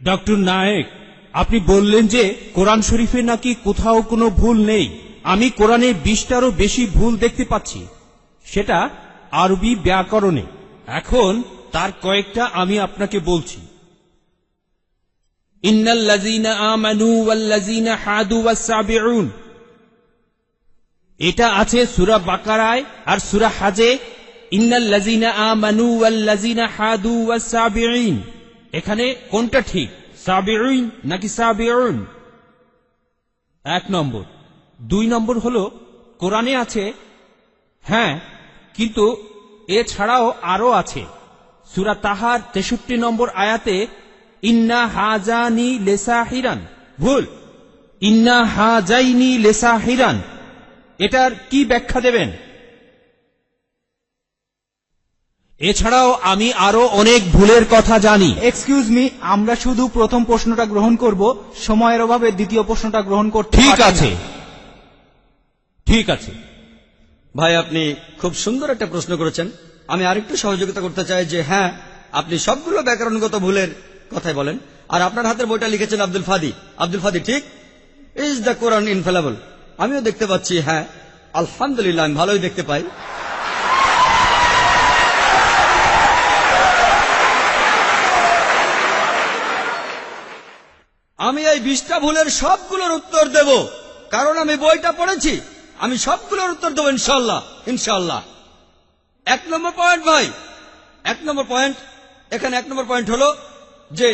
Doctor Naik, আপনি বললেন যে কোরআন শরীফে নাকি কোথাও কোনো ভুল নেই। আমি কোরআনে 20টারও বেশি ভুল দেখতে পাচ্ছি, সেটা আরবি ব্যাকরণে। এখন তার কয়েকটা আমি আপনাকে বলছি। ইন্নাল্লাযীনা আমানু ওয়াল্লাযীনা হাদু ওয়াস-সাবিউন, এটা আছে সূরা বাকারায় আর সূরা হাজে। ইন্নাল্লাযীনা আমানু ওয়াল্লাযীনা হাদু ওয়াস-সাবিউন, এখানে কোনটা ঠিক, সাবিউন নাকি সাবিউন? 1 নম্বর। 2 নম্বর হলো কোরআনে আছে, হ্যাঁ, কিন্তু এছাড়াও আরো আছে। সূরা তাহার 63 নম্বর আয়াতে ইন্না হাজানি লিসাহিরান, ভুল, ইন্না হাজাইনি লিসাহিরান, এটার কি ব্যাখ্যা দেবেন? এছাড়াও আমি আরো অনেক ভুলের কথা জানি। এক্সকিউজ মি, আমরা শুধু প্রথম প্রশ্নটা গ্রহণ করব, সময়ের অভাবে দ্বিতীয় প্রশ্নটা গ্রহণ করতে ঠিক আছে, ঠিক আছে। ভাই, আপনি খুব সুন্দর একটা প্রশ্ন করেছেন। আমি আরেকটু সহযোগিতা করতে চাই যে হ্যাঁ, আপনি সবগুলো ব্যাকরণগত ভুলের কথাই বলেন। আর আপনার হাতের বইটা লিখেছেন আব্দুল ফাদি। আব্দুল ফাদি, ঠিক? ইজ দ্য কোরআন ইনফেলেবল? আমিও দেখতে পাচ্ছি, হ্যাঁ, আলহামদুলিল্লাহ, আমি ভালোই দেখতে পাই। আমি এই 20টা ভুলের সবগুলোর উত্তর দেব, কারণ আমি বইটা পড়েছি। আমি সবগুলোর উত্তর দেবো ইনশাল্লাহ, ইনশাল্লাহ। 1 নম্বর পয়েন্ট ভাই, 1 নম্বর পয়েন্ট, এখানে 1 নম্বর পয়েন্ট হলো যে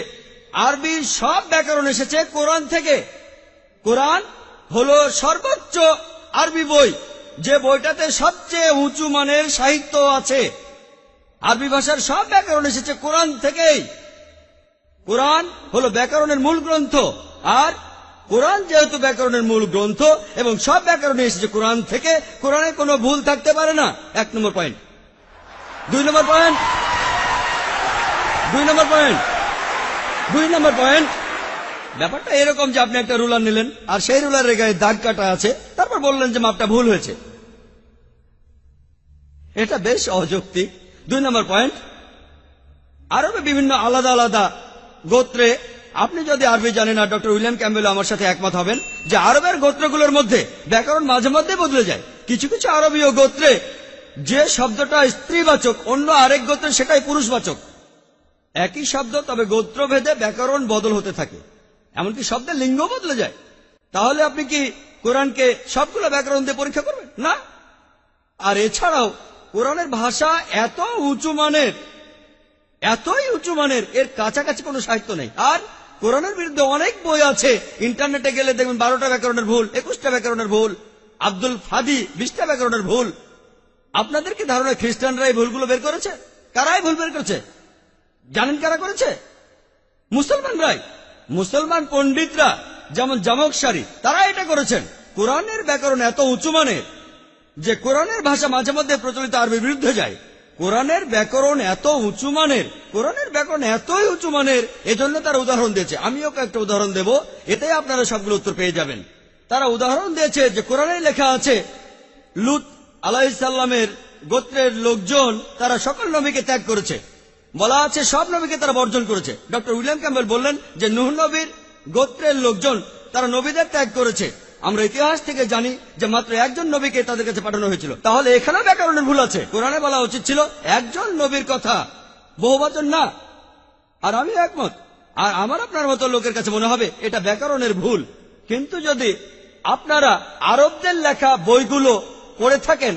আরবির সব ব্যাকরণ এসেছে কোরআন থেকে। কোরআন হলো সর্বোচ্চ আরবি বই, যে বইটাতে সবচেয়ে উঁচু মানের সাহিত্য আছে। আরবি ভাষার সব ব্যাকরণ এসেছে কোরআন থেকেই। কোরআন হলো ব্যাকরণের মূল গ্রন্থ, আর কোরআন যেহেতু ব্যাকরণের মূল গ্রন্থ এবং সব ব্যাকরণে এসেছে কোরআন থেকে, কোরআনে কোনো ভুল থাকতে পারে না। 1 নম্বর পয়েন্ট। 2 নম্বর পয়েন্ট, 2 নম্বর পয়েন্ট, 2 নম্বর পয়েন্ট। ব্যাপারটা এরকম যে আপনি একটা রুলার নিলেন, আর সেই রুলারের গায়ে দাগ কাটা আছে, তারপর বললেন যে মাপটা ভুল হয়েছে। এটা বেশ অযৌক্তিক। 2 নম্বর পয়েন্ট, আরবে বিভিন্ন আলাদা আলাদা গোত্রে, আপনি যদি আরবি জানেন, আর ডক্টর উইলিয়াম ক্যাম্বেল আমার সাথে একমত হবেন যে আরবের গোত্রগুলোর মধ্যে ব্যাকরণ মাঝে মধ্যে বদলে যায়। কিছু কিছু আরবীয় গোত্রে যে শব্দটা স্ত্রীবাচক, অন্য আরেক গোত্রে সেটাই পুরুষবাচক। একই শব্দ, তবে গোত্রভেদে ব্যাকরণ বদল হতে থাকে, এমনকি শব্দের লিঙ্গ বদলে যায়। তাহলে আপনি কি কোরআনকে সবগুলো ব্যাকরণ দিয়ে পরীক্ষা করবেন? না। আর এছাড়াও কোরআনের ভাষা এত উঁচু মানের, এতই উঁচু মানের, এর কাছাকাছি কোনো সাহিত্য নেই। আর কোরআনের বিরুদ্ধে অনেক বই আছে, ইন্টারনেটে গেলে দেখবেন 12টা ব্যাকরণের ভুল, 21টা ব্যাকরণের ভুল, আব্দুল ফাদি 20টা ব্যাকরণের ভুল। আপনাদের কি ধারণা খ্রিস্টানরা এই ভুলগুলো বের করেছে? কারাই ভুল বের করেছে জানেন? কারা করেছে? মুসলমানরাই। মুসলমান পণ্ডিতরা, যেমন জামকশারি, তারা এটা করেছেন। কোরআনের ব্যাকরণ এত উঁচু মানের যে কোরআনের ভাষা মাঝে মধ্যে প্রচলিত আরবির বিরুদ্ধে যায়। কোরআনের ব্যাকরণ এত উঁচু মানের, কোরআনের ব্যাকরণ এতই উঁচু মানের, এজন্য তারা উদাহরণ দিয়েছে। আমিও কয়েকটা উদাহরণ দেব, এতে আপনারা সবগুলো উত্তর পেয়ে যাবেন। তারা উদাহরণ দিয়েছে যে কোরআনে লেখা আছে লূত আলাইহিস সালামের গোত্রের লোকজন তারা সকল নবীকে ত্যাগ করেছে। বলা আছে সব নবীকে তারা বর্জন করেছে। ডক্টর উইলিয়াম ক্যাম্বেল বললেন যে নূহ নবীর গোত্রের লোকজন তারা নবীদের ত্যাগ করেছে। আমরা ইতিহাস থেকে জানি যে মাত্র একজন নবীকে তাদের কাছে পাঠানো হয়েছিল। তাহলে এখানে ব্যাকরণের ভুল আছে। কোরআনে বলা উচিত ছিল একজন নবীর কথা, বহুবচন না। আর আমি একমত, আর আমার আপনার মতো লোকের কাছে মনে হবে এটা ব্যাকরণের ভুল। কিন্তু যদি আপনারা আরবদের লেখা বইগুলো পড়ে থাকেন,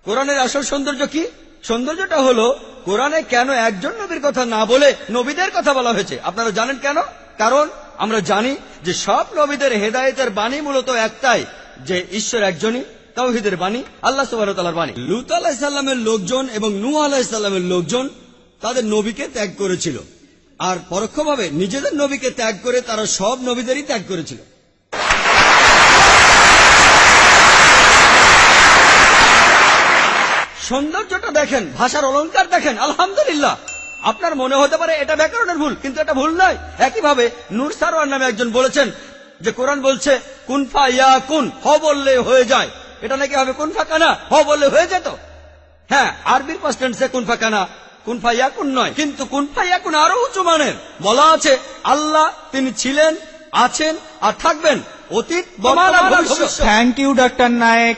কোরআনের আসল সৌন্দর্য কি? সৌন্দর্যটা হলো কোরআনে কেন একজন নবীর কথা না বলে নবীদের কথা বলা হয়েছে। আপনারা জানেন কেন? কারণ আমরা জানি যে সব নবীদের হেদায়েতের বাণী মূলত একটাই, যে ঈশ্বর একজনই, তাওহীদের বাণী, আল্লাহ সুবহানাহু ওয়া তাআলার বাণী। লূত আলাইহিস সালামের লোকজন এবং নূহ আলাইহিস সালামের লোকজন তাদের নবীকে ত্যাগ করেছিল, আর পরোক্ষভাবে নিজেদের নবীকে ত্যাগ করে তারা সব নবীদেরই ত্যাগ করেছিল। সৌন্দর্যটা দেখেন, ভাষার অলংকার দেখেন, আলহামদুলিল্লাহ। আপনার মনে হতে পারে এটা ব্যাকরণের ভুল, কিন্তু এটা ভুল নয়। একইভাবে নূর সারওয়ার নামে একজন বলেছেন যে কোরআন বলছে কুনফা ইয়া কুন, হ বললে হয়ে যায়। এটা নাকি হবে কুনফা কানা, হ বললে হয়ে যেত। হ্যাঁ, আরবির পাস্ট টেন্সে কুনফা কানা কুন ফায়াকুন নয়, কিন্তু কুন ফায়াকুন আরো উঁচু মানের। বলা আছে আল্লাহ তিনি ছিলেন, আছেন আর থাকবেন, অতীত, বর্তমান আর ভবিষ্যৎ। Thank you doctor Naik.